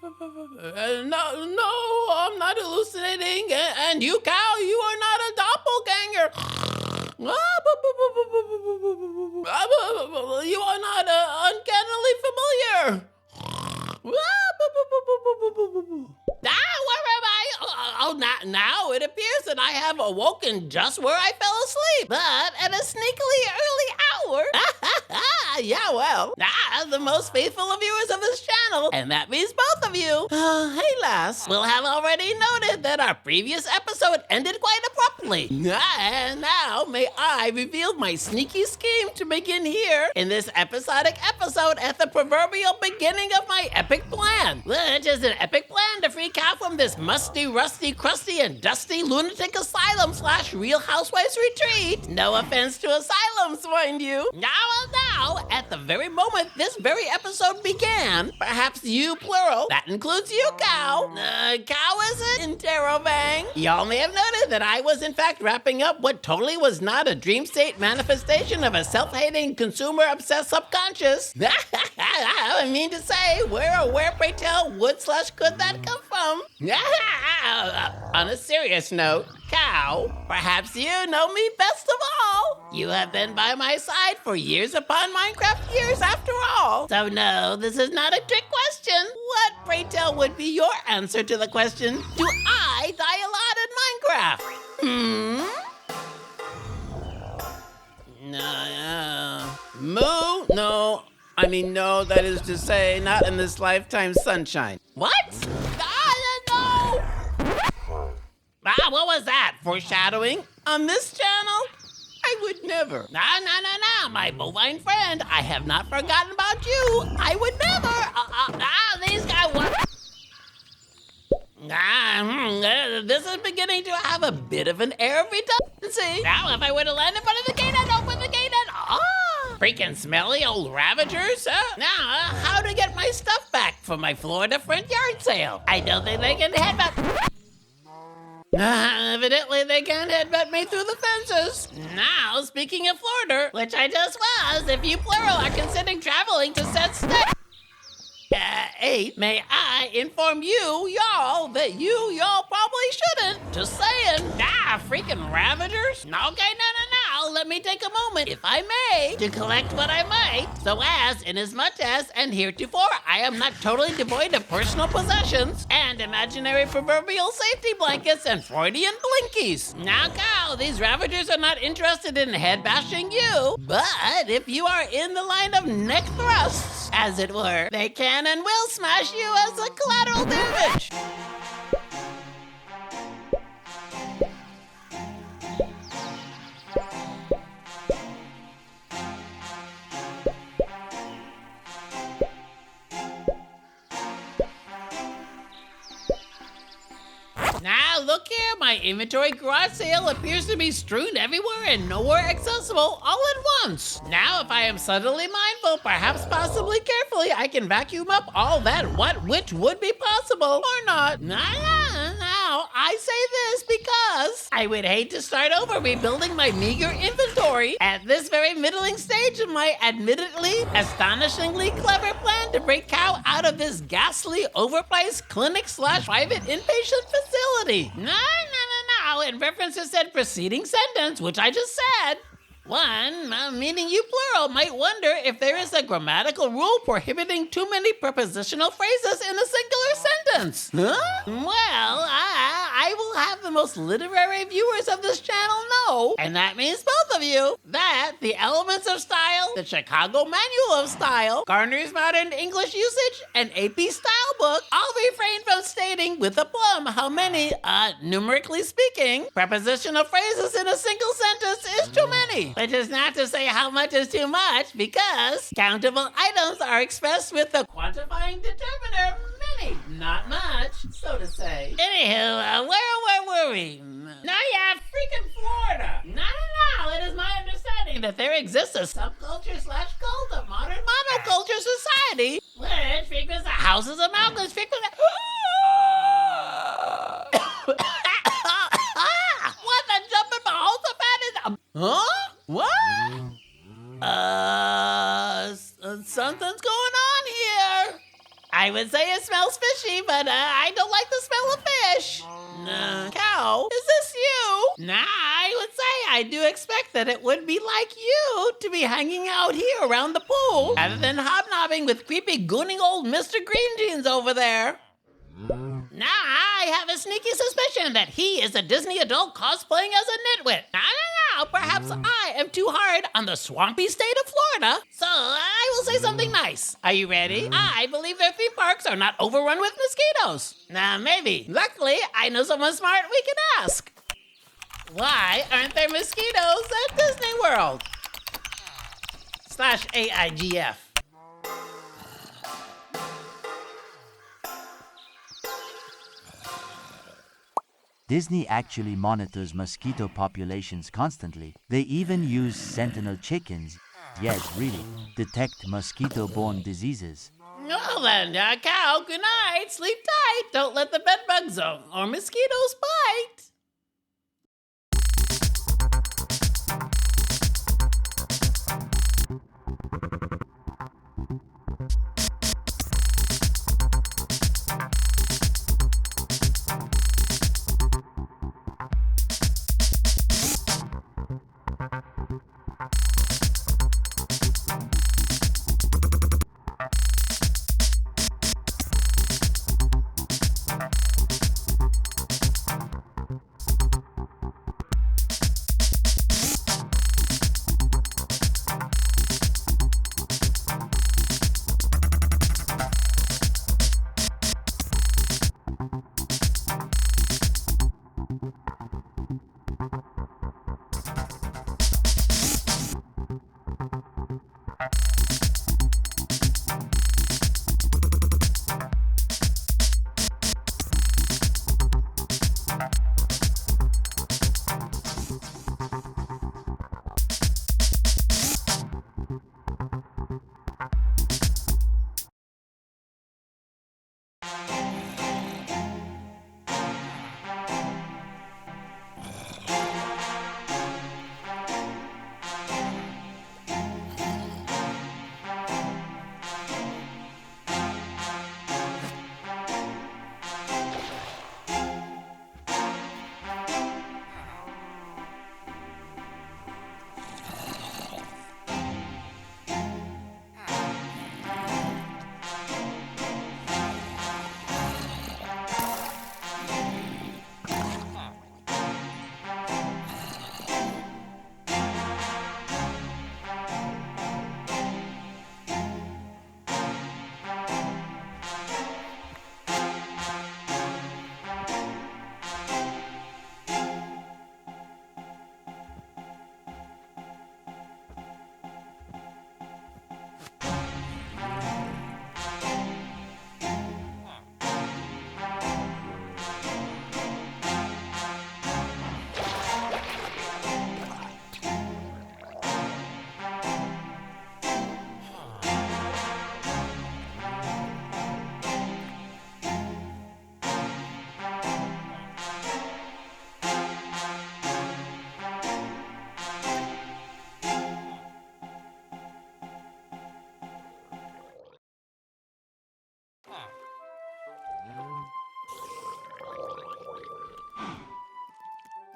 No, I'm not hallucinating. And you, cow, you are not a doppelganger. You are not uncannily familiar. Where am I? Now it appears that I have awoken just where I fell asleep, but at a sneakily early hour. Yeah, well, the most faithful of viewers of this channel, and that means both of you. Hey, lass, will have already noted that our previous episode ended quite abruptly. And now may I reveal my sneaky scheme to begin here in this episodic episode at the proverbial beginning of my epic plan, which is an epic plan to free Cow from this musty, rusty, crusty, and dusty lunatic asylum / Real Housewives retreat. No offense to asylums, mind you. Now, at the very moment this very episode began, perhaps you, plural, that includes you, Cow. Cow is it? Interrobang. Y'all may have noted that I was in fact wrapping up what totally was not a dream state manifestation of a self-hating, consumer-obsessed subconscious. I mean to say, where, pray tell, would/could that come from? On a serious note, Cow, perhaps you know me best of all. You have been by my side for years upon Minecraft years after all. So no, this is not a trick question. What, pray tell, would be your answer to the question, do I die a lot in Minecraft? Moo? No. I mean, no, that is to say, not in this lifetime, sunshine. What? No! What was that? Foreshadowing? On this channel? I would never. No, my bovine friend. I have not forgotten about you. I would never. These guys, what? This is beginning to have a bit of an air of redundancy. Now, if I were to land in front of the gate, I'd open the gate and, freaking smelly old Ravagers. Now, how to get my stuff back from my Florida front yard sale? I don't think they can headbutt. Evidently, they can't headbutt me through the fences. Now, speaking of Florida, which I just was, if you plural are considering traveling to said state, 8, may I inform you, y'all, that y'all probably shouldn't. Just saying. Freaking Ravagers? Okay, no. Let me take a moment, if I may, to collect what I might. So as, inasmuch as, and heretofore, I am not totally devoid of personal possessions and imaginary proverbial safety blankets and Freudian blinkies. Now, Cow, these Ravagers are not interested in head bashing you, but if you are in the line of neck thrusts, as it were, they can and will smash you as a collateral damage. Now, look here, my inventory garage sale appears to be strewn everywhere and nowhere accessible all at once. Now, if I am subtly mindful, perhaps possibly carefully, I can vacuum up all that which would be possible or not. Now, I say this because I would hate to start over rebuilding my meager inventory at this very middling stage of my admittedly astonishingly clever plan to break Cow out of this ghastly, overpriced clinic / private inpatient facility. No. In reference to said preceding sentence, which I just said, one, meaning you plural, might wonder if there is a grammatical rule prohibiting too many prepositional phrases in a singular sentence. Huh? Well, I will have the most literary viewers of this channel know, and that means both of you, that the elements of style, the Chicago Manual of Style, Garner's Modern English Usage, and AP Style Book all refrain from stating with aplomb how many, numerically speaking, prepositional phrases in a single sentence is too many. Which is not to say how much is too much, because countable items are expressed with the quantifying determiner many, not much, so to say. Anywho, where were we? Now you have freaking Florida. No. It is my understanding that there exists a subculture / cult of modern monoculture society, which frequents the houses of mountains, frequents what the jumping Mahotaphat is? Huh? What? Something's going on here. I I would say it smells fishy, but I don't like the smell of fish. Cow, is this you? Nah, I would say I do expect that it would be like you to be hanging out here around the pool, rather than hobnobbing with creepy, gooning old Mr. Green Jeans over there. Now I have a sneaky suspicion that he is a Disney adult cosplaying as a nitwit. I don't know, perhaps I am too hard on the swampy state of Florida, so I will say something nice. Are you ready? I believe their theme parks are not overrun with mosquitoes. Maybe. Luckily, I know someone smart we can ask. Why aren't there mosquitoes at Disney World? /AIGF. Disney actually monitors mosquito populations constantly. They even use sentinel chickens, yes really, detect mosquito-borne diseases. Well then, Cow, good night, sleep tight, don't let the bedbug zone or mosquitoes bite.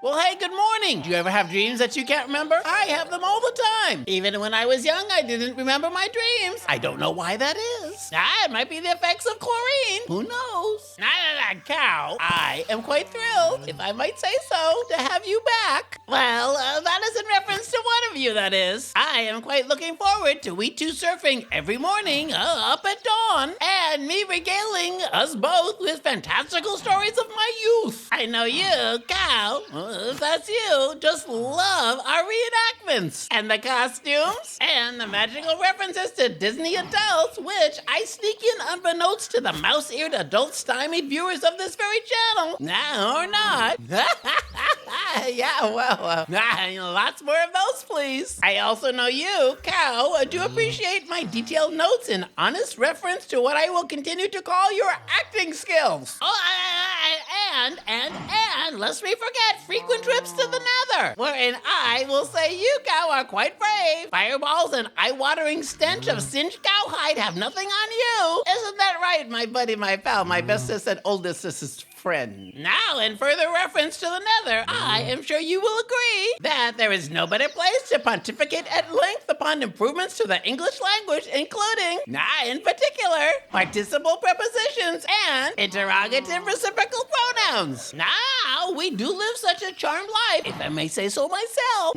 Well, hey, good morning. Do you ever have dreams that you can't remember? I have them all the time. Even when I was young, I didn't remember my dreams. I don't know why that is. It might be the effects of chlorine. Who knows? Cow. I am quite thrilled, if I might say so, to have you back. Well, that is in reference to one of you, that is. I am quite looking forward to we two surfing every morning up at dawn, and me regaling us both with fantastical stories of my youth. I know you, Cow, if that's you, just love our reenactments, and the costumes, and the magical references to Disney adults, which I sneak in unbeknownst to the mouse-eared adult stymied viewers of this very channel. Or not. Yeah, well, lots more of those, please. I also know you, Cow, do appreciate my detailed notes and honest reference to what I will continue to call your acting skills. And lest we forget, frequent trips to the nether, wherein I will say you, cow, are quite brave. Fireballs and eye-watering stench of singed cowhide have nothing on you. Isn't that right, my buddy, my pal, my bestest and oldestest friend? Now, in further reference to the nether, I am sure you will agree that there is no better place to pontificate at length upon improvements to the English language, including, in particular, participle prepositions and interrogative reciprocal pronouns. Now, we do live such a charmed life, if I may say so myself.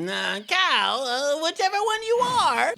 Cow, whichever one you are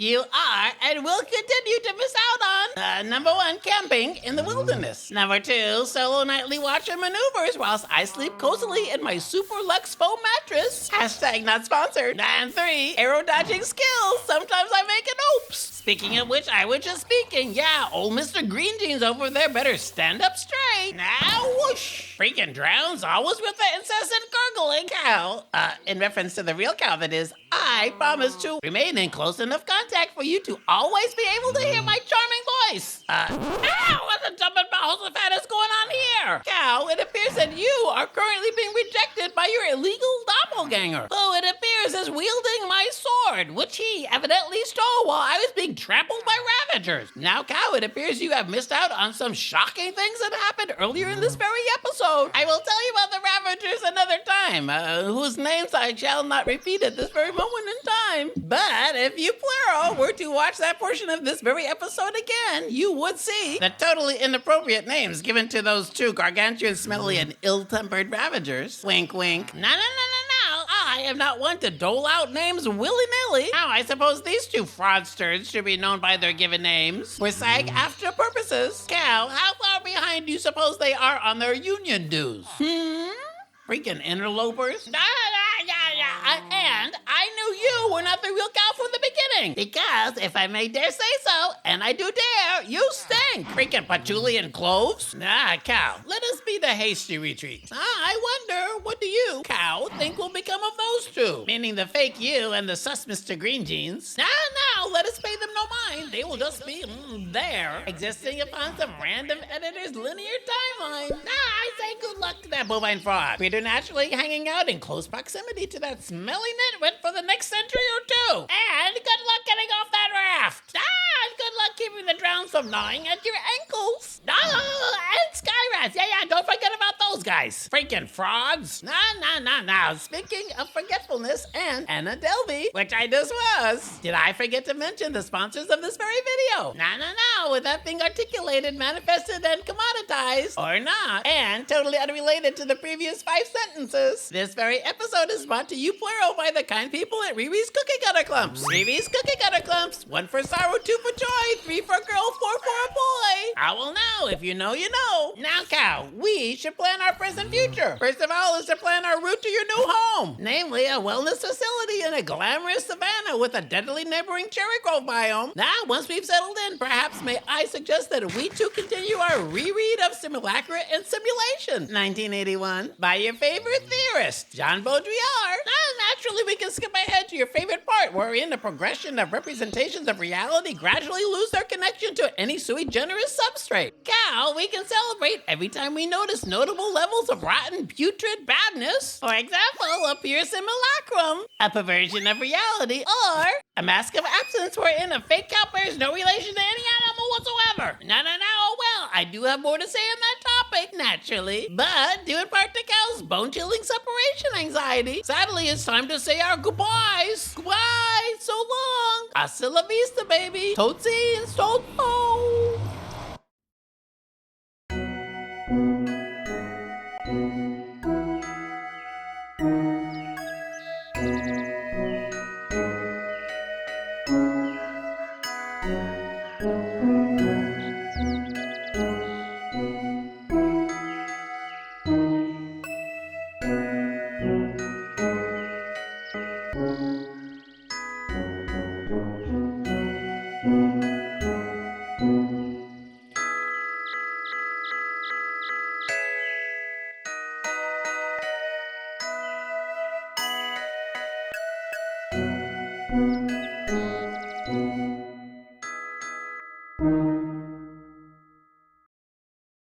and will continue to miss out on, number 1, camping in the wilderness. Number 2, solo nightly watcher maneuvers whilst I sleep cozily in my Super Lux foam mattress. Hashtag not sponsored. And 3, arrow dodging skills. Sometimes I make an oops. Speaking of which, I was just speaking. Yeah, old Mr. Green Jeans over there better stand up straight. Now, whoosh. Freaking drowns, always with the incessant gurgling. Cow, in reference to the real cow that is, I promise to remain in close enough contact for you to always be able to hear my charming voice. What the jumping Jehoshaphat is going on here? Cow, it appears that you are currently being rejected by your illegal doppelganger, who it appears is wielding my sword, which he evidently stole while I was being trampled by Ravagers. Now, Cow, it appears you have missed out on some shocking things that happened earlier in this very episode. I will tell you about the Ravagers another time, whose names I shall not repeat at this very moment in time. But if you plural were to watch that portion of this very episode again, you would see the totally inappropriate names given to those two gargantuan, smelly, and ill-tempered Ravagers. Wink, wink. No. I am not one to dole out names willy-nilly. Now, I suppose these two fraudsters should be known by their given names for SAG-AFTRA purposes. Cow, how far behind do you suppose they are on their union dues? Freaking interlopers. And I knew you were not the real cow from the beginning. Because, if I may dare say so, and I do dare, you stink. Freaking patchouli and cloves. Cow, let us be the hasty retreat. I wonder, what do you, cow, think will become of those two? Meaning the fake you and the sus Mr. Green Jeans. Now, let us pay them no mind. They will just be there, existing upon some random editor's linear timeline. I say good luck to that bovine fraud. Preternaturally hanging out in close proximity to that smelly nitwit for the next century or two. And good luck getting off that raft. And good luck keeping the drowns from gnawing at your ankles. And sky rats. Yeah, don't forget about those guys. Freaking frauds. Now, speaking of forgetfulness and Anna Delvey, which I just was, did I forget to mention the sponsors of this very video? No, with that being articulated, manifested, and commoditized, or not, and totally unrelated to the previous 5 sentences, this very episode is brought to you plural by the kind people at Riri's Cookie Cutter Clumps. Riri's Cookie Cutter Clumps, 1 for sorrow, 2 for joy, 3 for a girl, 4 for a boy. Well, now, if you know, you know. Now, cow, we should plan our present future. First of all is to plan our route to your new home, namely a wellness facility in a glamorous savannah with a deadly neighboring cherry grove biome. Now, once we've settled in, perhaps may I suggest that we too continue our reread of Simulacra and Simulation, 1981, by your favorite theorist, Jean Baudrillard. Naturally, we can skip ahead to your favorite part, wherein the progression of representations of reality gradually lose their connection to any sui generis substrate. Cow, we can celebrate every time we notice notable levels of rotten, putrid badness. For example, a pure simulacrum, a perversion of reality, or a mask of absence wherein a fake cow bears no relation to any animal whatsoever. Well, I do have more to say on that topic, naturally, but due in part to Cow's bone-chilling separation anxiety, sadly, it's time to say our goodbyes. Goodbye, so long. Hasta la vista, baby. Tootsie and Stolpo.